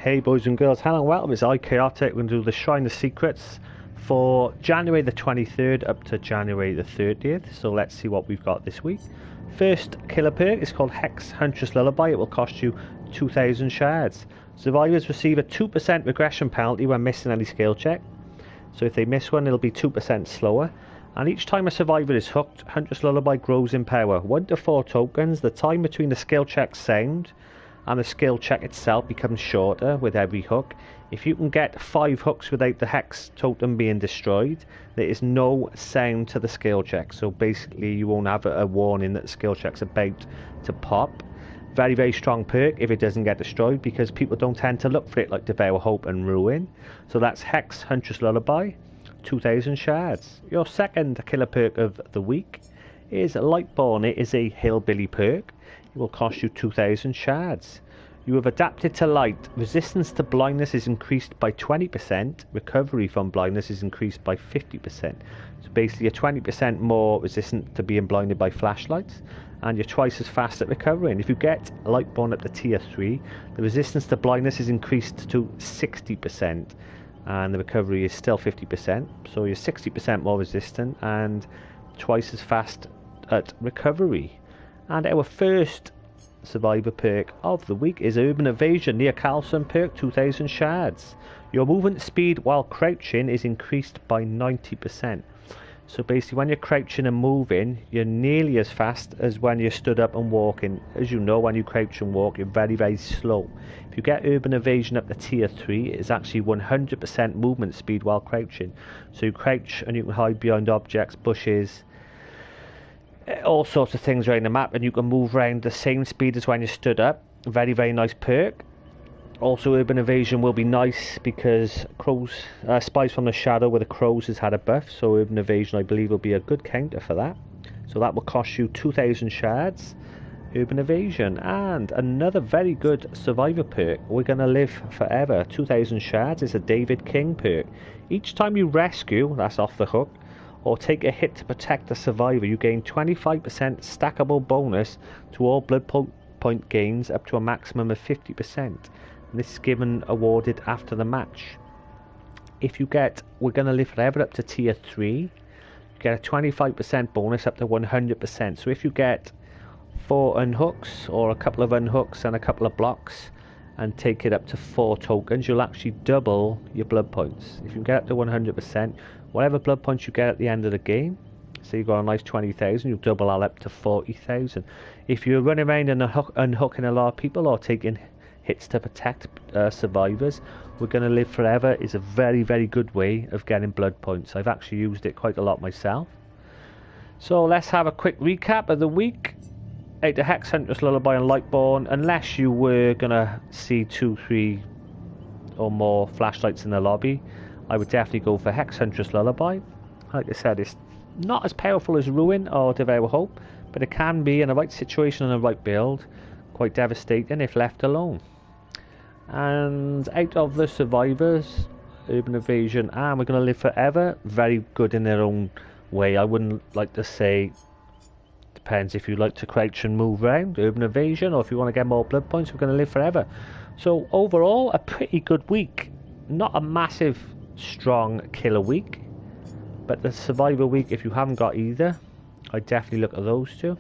Hey boys and girls, hello and welcome. It's Chaotic. We're going to do the Shrine of Secrets for January the 23rd up to January the 30th. So let's see what we've got this week. First killer perk is called Huntress Lullaby. It will cost you 2,000 shards. Survivors receive a 2% regression penalty when missing any skill check. So if they miss one, it'll be 2% slower. And each time a survivor is hooked, Huntress Lullaby grows in power. 1 to 4 tokens. The time between the skill check sound and the skill check itself becomes shorter with every hook. If you can get 5 hooks without the hex totem being destroyed, there is no sound to the skill check. So basically you won't have a warning that the skill check's about to pop. Very, very strong perk if it doesn't get destroyed, because people don't tend to look for it like Devour, Hope and Ruin. So that's Hex Huntress Lullaby, 2,000 shards. Your second killer perk of the week is Lightborn. It is a hillbilly perk. It will cost you 2,000 shards. You have adapted to light. Resistance to blindness is increased by 20%. Recovery from blindness is increased by 50%. So basically you're 20% more resistant to being blinded by flashlights, and you're twice as fast at recovering. If you get Lightborn up to tier 3, the resistance to blindness is increased to 60%. And the recovery is still 50%. So you're 60% more resistant and twice as fast at recovery. And our first survivor perk of the week is Urban Evasion, near Carlson perk, 2,000 shards. Your movement speed while crouching is increased by 90%. So basically when you're crouching and moving, you're nearly as fast as when you're stood up and walking. As you know, when you crouch and walk, you're very, very slow. If you get Urban Evasion up to tier 3, it's actually 100% movement speed while crouching. So you crouch and you can hide behind objects, bushes, all sorts of things around the map, and you can move around the same speed as when you stood up. Very, very nice perk. Also, Urban Evasion will be nice because Spies from the Shadow with the crows has had a buff, so Urban Evasion I believe will be a good counter for that. So that will cost you 2,000 shards, Urban Evasion. And another very good survivor perk, We're Gonna Live Forever, 2,000 shards, is a David King perk. Each time you rescue, that's off the hook, or take a hit to protect the survivor, you gain 25% stackable bonus to all blood point gains up to a maximum of 50%. And this is awarded after the match. If you get We're Gonna Live Forever up to tier 3, you get a 25% bonus up to 100%. So if you get 4 unhooks or a couple of unhooks and a couple of blocks and take it up to 4 tokens, you'll actually double your blood points. If you get up to 100%, whatever blood points you get at the end of the game, so you've got a nice 20,000, you'll double that up to 40,000. If you're running around and unhooking a lot of people or taking hits to protect survivors, We're Gonna Live Forever is a very, very good way of getting blood points. I've actually used it quite a lot myself. So let's have a quick recap of the week. Out of Hex Huntress Lullaby and Lightborn, unless you were gonna see 2, 3 or more flashlights in the lobby, I would definitely go for Hex Huntress Lullaby. Like I said, it's not as powerful as Ruin or Devour Hope, but it can be, in the right situation and the right build, quite devastating if left alone. And out of the survivors, Urban Evasion and We're Gonna Live Forever, very good in their own way. I wouldn't like to say, depends if you like to crouch and move around, Urban Evasion, or if you want to get more blood points, We're Gonna Live Forever. So overall, a pretty good week. Not a massive strong killer week, but the survivor week, if you haven't got either, I definitely look at those two.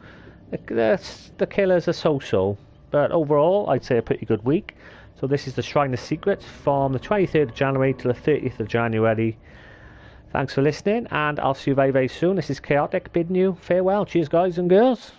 The killers are so-so, but overall I'd say a pretty good week. So this is the Shrine of Secrets from the 23rd of January to the 30th of January. Thanks for listening, and I'll see you very, very soon. This is Chaotic bidding you farewell. Cheers guys and girls.